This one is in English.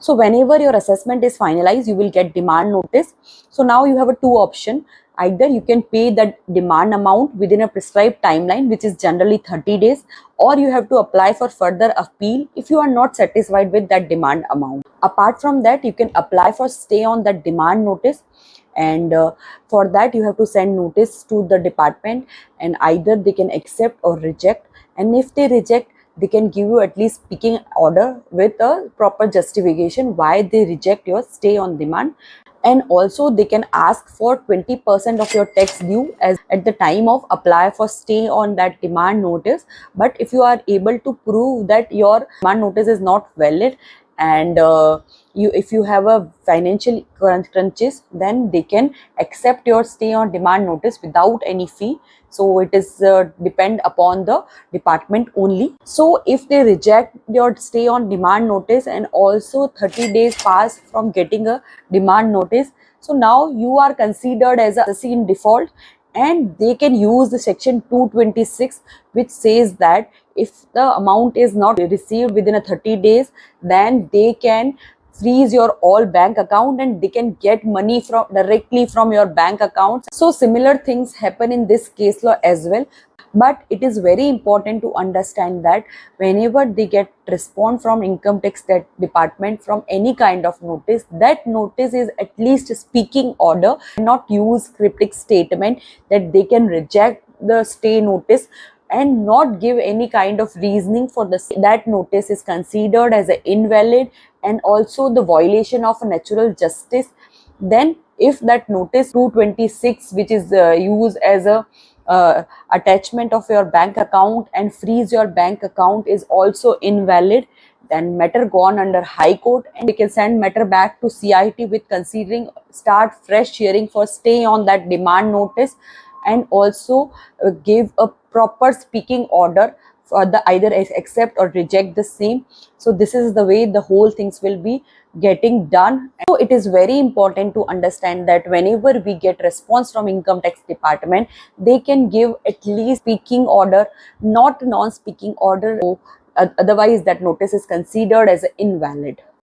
So whenever your assessment is finalized, you will get demand notice. So now you have a two option. Either you can pay that demand amount within a prescribed timeline, which is generally 30 days, or you have to apply for further appeal if you are not satisfied with that demand amount. Apart from that, you can apply for stay on that demand notice, and for that you have to send notice to the department, and either they can accept or reject. And if they reject, they can give you at least speaking order with a proper justification why they reject your stay on demand. And also they can ask for 20% of your tax due as at the time of apply for stay on that demand notice. But if you are able to prove that your demand notice is not valid, and if you have a financial crunches, then they can accept your stay on demand notice without any fee. So it is depend upon the department only. So if they reject your stay on demand notice and also 30 days pass from getting a demand notice, so now you are considered as a assessee in default, and they can use the section 226, which says that if the amount is not received within a 30 days, then they can freeze your all bank account and they can get money from directly from your bank accounts. So similar things happen in this case law as well. But it is very important to understand that whenever they get response from income tax department from any kind of notice, that notice is at least a speaking order, not use cryptic statement that they can reject the stay notice and not give any kind of reasoning for that notice is considered as a invalid and also the violation of a natural justice. Then if that notice 226, which is used as a attachment of your bank account and freeze your bank account, is also invalid, then matter gone under high court, and we can send matter back to CIT with considering start fresh hearing for stay on that demand notice, and also give a proper speaking order for the either accept or reject the same. So this is the way the whole things will be getting done. So it is very important to understand that whenever we get response from income tax department, they can give at least speaking order, not non-speaking order. Otherwise that notice is considered as invalid.